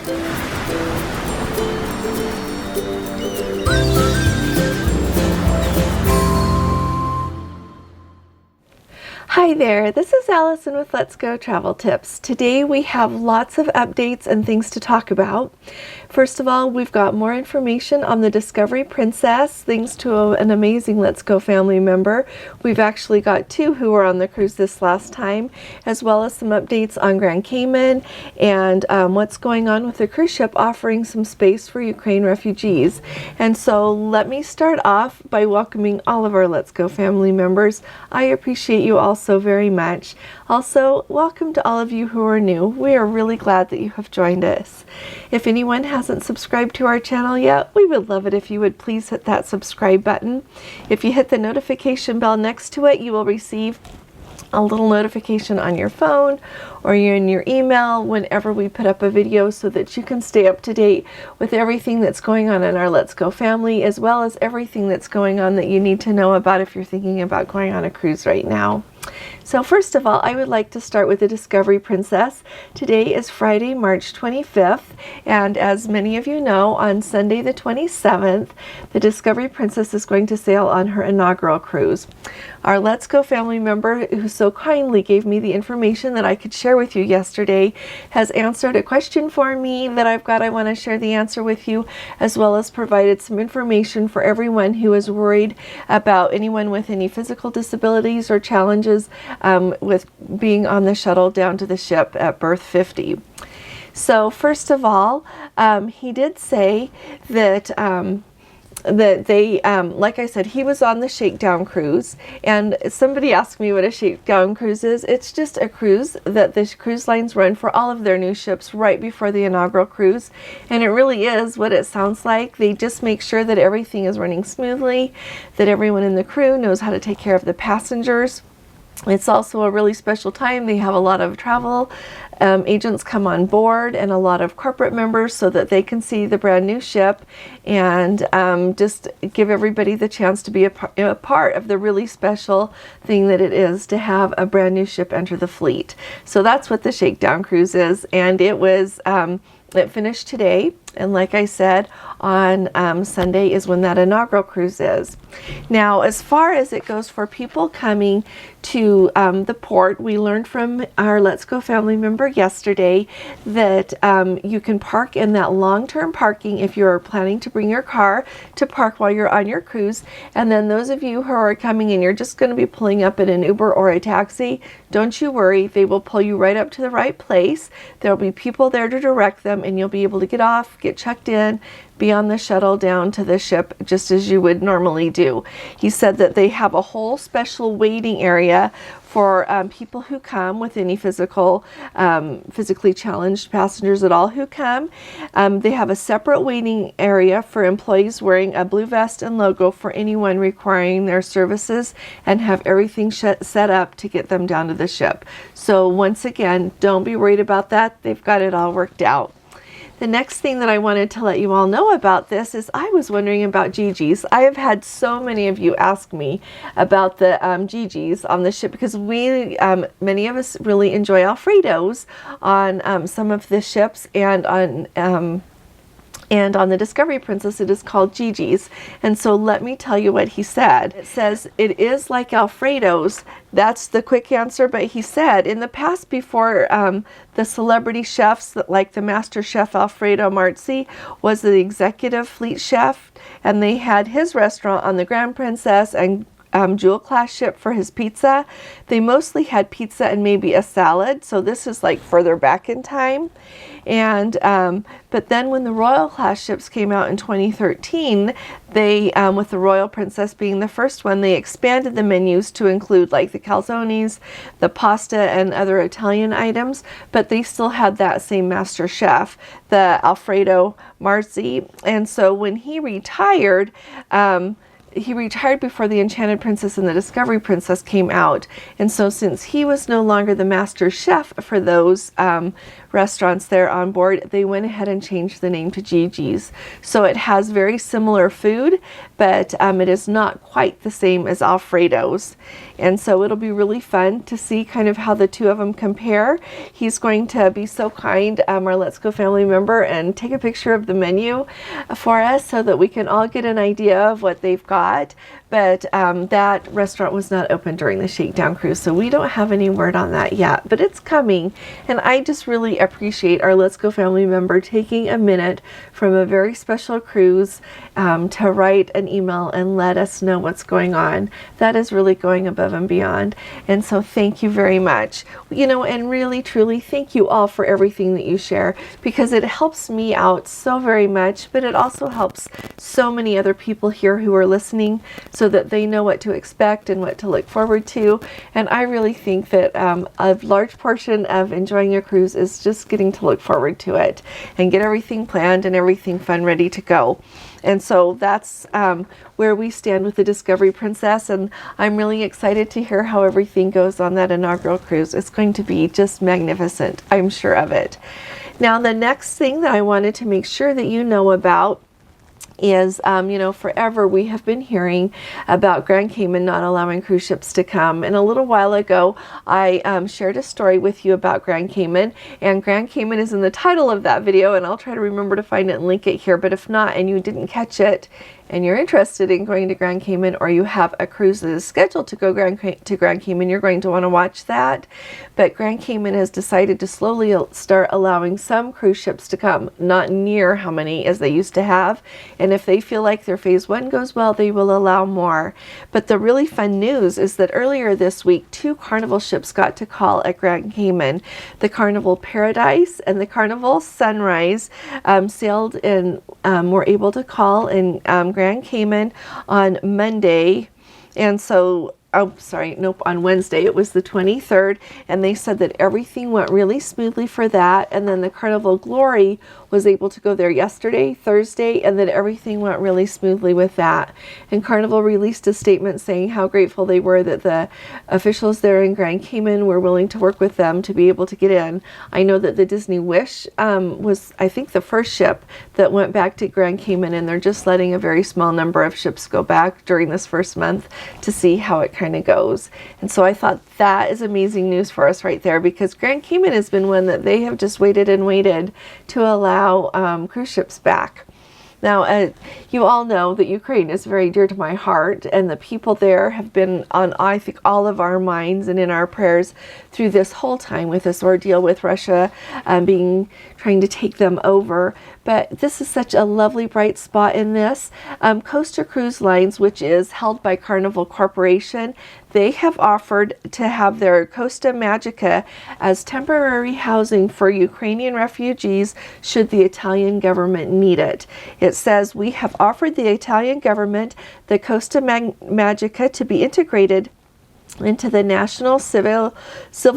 Hi there, this is Allison with Let's Go Travel Tips. Today we have lots of updates and things to talk about. First of all, we've got more information on the Discovery Princess, thanks to an amazing Let's Go family member. We've actually got two who were on the cruise this last time, as well as some updates on Grand Cayman and what's going on with the cruise ship offering some space for Ukraine refugees. And so let me start off by welcoming all of our Let's Go family members. I appreciate you all so very much. Also, welcome to all of you who are new. We are really glad that you have joined us. If anyone hasn't subscribed to our channel yet, we would love it if you would please hit that subscribe button. If you hit the notification bell next to it, you will receive a little notification on your phone or in your email whenever we put up a video, so that you can stay up to date with everything that's going on in our Let's Go family, as well as everything that's going on that you need to know about if you're thinking about going on a cruise right now. So first of all, I would like to start with the Discovery Princess. Today is Friday, March 25th, and as many of you know, on Sunday the 27th, the Discovery Princess is going to sail on her inaugural cruise. Our Let's Go family member, who so kindly gave me the information that I could share with you yesterday, has answered a question for me that I want to share the answer with you, as well as provided some information for everyone who is worried about anyone with any physical disabilities or challenges with being on the shuttle down to the ship at berth 50. So first of all, he did say that that they, like I said, he was on the shakedown cruise, and somebody asked me what a shakedown cruise is. It's just a cruise that the cruise lines run for all of their new ships right before the inaugural cruise, and it really is what it sounds like. They just make sure that everything is running smoothly, that everyone in the crew knows how to take care of the passengers. It's also a really special time. They have a lot of travel agents come on board and a lot of corporate members, so that they can see the brand new ship and just give everybody the chance to be a part of the really special thing that it is to have a brand new ship enter the fleet. So that's what the Shakedown Cruise is, and it was it finished today, and like I said, on Sunday is when that inaugural cruise is. Now, as far as it goes for people coming to the port, we learned from our Let's Go family member yesterday that you can park in that long-term parking if you're planning to bring your car to park while you're on your cruise. And then those of you who are coming in, you're just going to be pulling up in an Uber or a taxi, don't you worry, they will pull you right up to the right place. There'll be people there to direct them, and you'll be able to get off, get checked in, be on the shuttle down to the ship just as you would normally do. He said that they have a whole special waiting area for people who come with any physically challenged passengers at all who come. They have a separate waiting area for employees wearing a blue vest and logo for anyone requiring their services, and have everything set up to get them down to the ship. So once again, don't be worried about that. They've got it all worked out. The next thing that I wanted to let you all know about this is I was wondering about GGs. I have had so many of you ask me about the GGs on the ship, because we, many of us really enjoy Alfredos on some of the ships, and on the Discovery Princess it is called GGs. And so let me tell you what he said. It says it is like Alfredos. That's the quick answer. But he said in the past, before the celebrity chefs, like the Master Chef Alfredo Marzi was the executive fleet chef, and they had his restaurant on the Grand Princess and Jewel class ship for his pizza. They mostly had pizza and maybe a salad, so this is like further back in time. And but then when the Royal class ships came out in 2013, they with the Royal Princess being the first one, they expanded the menus to include like the calzones, the pasta, and other Italian items, but they still had that same master chef, the Alfredo Marzi. And so when he retired, he retired before the Enchanted Princess and the Discovery Princess came out. And so since he was no longer the master chef for those restaurants there on board, they went ahead and changed the name to Gigi's. So it has very similar food, but it is not quite the same as Alfredo's. And so it'll be really fun to see kind of how the two of them compare. He's going to be so kind, our Let's Go family member, and take a picture of the menu for us so that we can all get an idea of what they've got. But that restaurant was not open during the Shakedown cruise, so we don't have any word on that yet, but it's coming. And I just really appreciate our Let's Go family member taking a minute from a very special cruise to write an email and let us know what's going on. That is really going above and beyond. And so thank you very much. You know, and really, truly thank you all for everything that you share, because it helps me out so very much, but it also helps so many other people here who are listening, so that they know what to expect and what to look forward to. And I really think that a large portion of enjoying a cruise is just getting to look forward to it and get everything planned and everything fun ready to go. And so that's where we stand with the Discovery Princess, and I'm really excited to hear how everything goes on that inaugural cruise. It's going to be just magnificent, I'm sure of it. Now, the next thing that I wanted to make sure that you know about is, you know, forever we have been hearing about Grand Cayman not allowing cruise ships to come. And a little while ago, I shared a story with you about Grand Cayman, and Grand Cayman is in the title of that video, and I'll try to remember to find it and link it here. But if not, and you didn't catch it, and you're interested in going to Grand Cayman, or you have a cruise that is scheduled to go to Grand Cayman, you're going to want to watch that. But Grand Cayman has decided to slowly start allowing some cruise ships to come, not near how many as they used to have. And if they feel like their phase 1 goes well, they will allow more. But the really fun news is that earlier this week, 2 Carnival ships got to call at Grand Cayman. The Carnival Paradise and the Carnival Sunrise sailed and were able to call in Grand Cayman on Monday. And so on Wednesday. It was the 23rd, and they said that everything went really smoothly for that. And then the Carnival Glory was able to go there yesterday, Thursday, and that everything went really smoothly with that. And Carnival released a statement saying how grateful they were that the officials there in Grand Cayman were willing to work with them to be able to get in. I know that the Disney Wish was, I think, the first ship that went back to Grand Cayman, and they're just letting a very small number of ships go back during this first month to see how it kind of goes. And so I thought that is amazing news for us right there, because Grand Cayman has been one that they have just waited and waited to allow cruise ships back. Now, you all know that Ukraine is very dear to my heart, and the people there have been on, I think, all of our minds and in our prayers through this whole time with this ordeal with Russia trying to take them over. But this is such a lovely bright spot in this. Costa Cruise Lines, which is held by Carnival Corporation, they have offered to have their Costa Magica as temporary housing for Ukrainian refugees should the Italian government need it. It says, we have offered the Italian government the Costa Magica to be integrated into the National Civil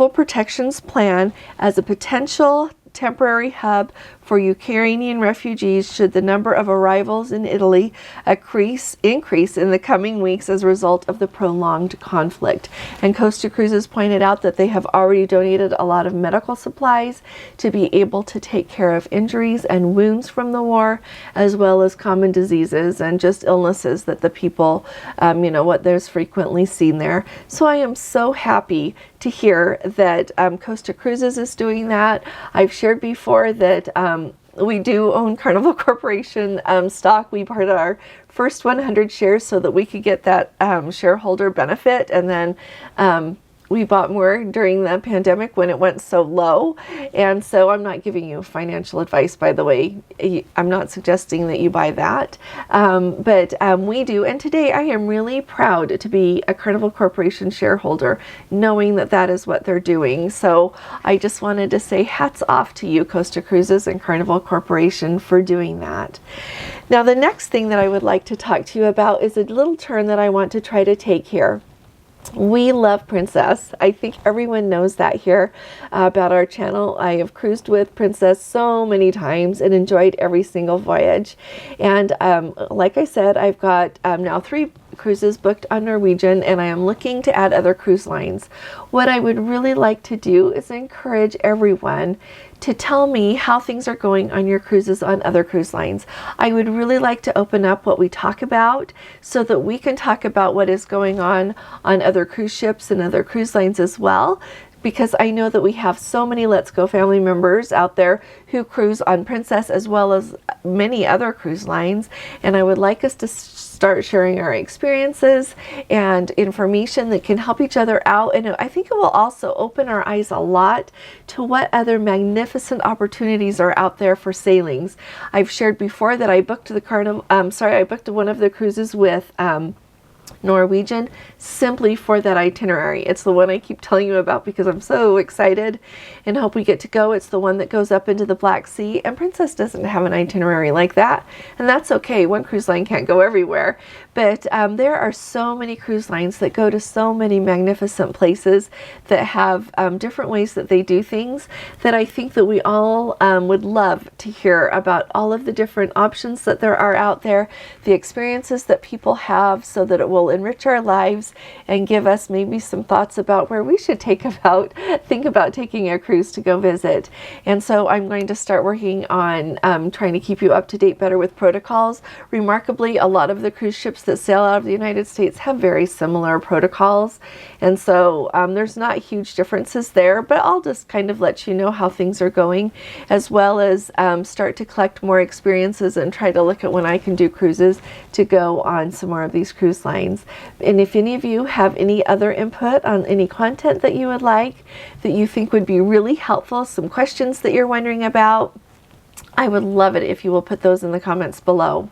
Protections Plan as a potential temporary hub for Ukrainian refugees should the number of arrivals in Italy increase in the coming weeks as a result of the prolonged conflict. And Costa Cruises pointed out that they have already donated a lot of medical supplies to be able to take care of injuries and wounds from the war, as well as common diseases and just illnesses that the people, what there's frequently seen there. So I am so happy to hear that Costa Cruises is doing that. I've shared before that we do own Carnival Corporation stock. We bought our first 100 shares so that we could get that shareholder benefit, and then we bought more during the pandemic when it went so low. And so I'm not giving you financial advice, by the way. I'm not suggesting that you buy that, but we do. And today I am really proud to be a Carnival Corporation shareholder, knowing that that is what they're doing. So I just wanted to say hats off to you, Costa Cruises and Carnival Corporation, for doing that. Now, the next thing that I would like to talk to you about is a little turn that I want to try to take here. We love Princess. I think everyone knows that here about our channel. I have cruised with Princess so many times and enjoyed every single voyage. And like I said, I've got now 3 cruises booked on Norwegian, and I am looking to add other cruise lines. What I would really like to do is encourage everyone to tell me how things are going on your cruises on other cruise lines. I would really like to open up what we talk about so that we can talk about what is going on other cruise ships and other cruise lines as well, because I know that we have so many Let's Go family members out there who cruise on Princess as well as many other cruise lines, and I would like us to start sharing our experiences and information that can help each other out. And I think it will also open our eyes a lot to what other magnificent opportunities are out there for sailings. I've shared before that I booked I booked one of the cruises with Norwegian simply for that itinerary. It's the one I keep telling you about because I'm so excited and hope we get to go. It's the one that goes up into the Black Sea, and Princess doesn't have an itinerary like that, and that's okay. One cruise line can't go everywhere, but there are so many cruise lines that go to so many magnificent places that have different ways that they do things, that I think that we all would love to hear about all of the different options that there are out there, the experiences that people have, so that it will enrich our lives and give us maybe some thoughts about where we should think about taking a cruise to go visit. And so I'm going to start working on trying to keep you up to date better with protocols. Remarkably, a lot of the cruise ships that sail out of the United States have very similar protocols, and so there's not huge differences there, but I'll just kind of let you know how things are going, as well as start to collect more experiences and try to look at when I can do cruises to go on some more of these cruise lines. And if any of you have any other input on any content that you would like, that you think would be really helpful, some questions that you're wondering about, I would love it if you will put those in the comments below.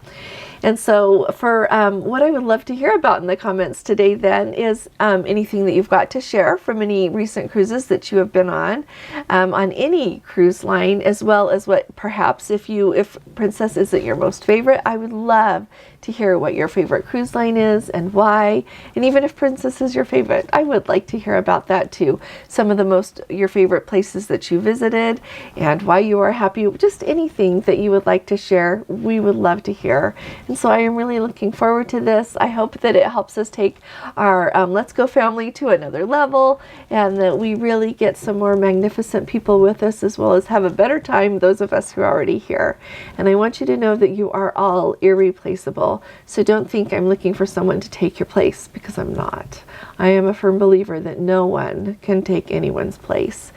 And so for what I would love to hear about in the comments today then is anything that you've got to share from any recent cruises that you have been on any cruise line, as well as what perhaps if Princess isn't your most favorite, I would love to hear what your favorite cruise line is and why. And even if Princess is your favorite, I would like to hear about that too. Some of your favorite places that you visited and why you are happy. Just anything that you would like to share, we would love to hear. And so I am really looking forward to this. I hope that it helps us take our Let's Go family to another level, and that we really get some more magnificent people with us, as well as have a better time, those of us who are already here. And I want you to know that you are all irreplaceable. So don't think I'm looking for someone to take your place, because I'm not. I am a firm believer that no one can take anyone's place.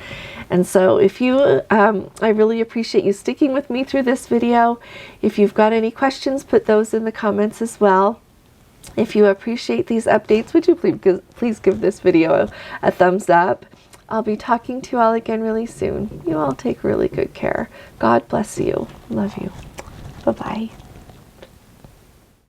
And so if you, I really appreciate you sticking with me through this video. If you've got any questions, put those in the comments as well. If you appreciate these updates, would you please give this video a thumbs up. I'll be talking to you all again really soon. You all take really good care. God bless you. Love you. Bye-bye.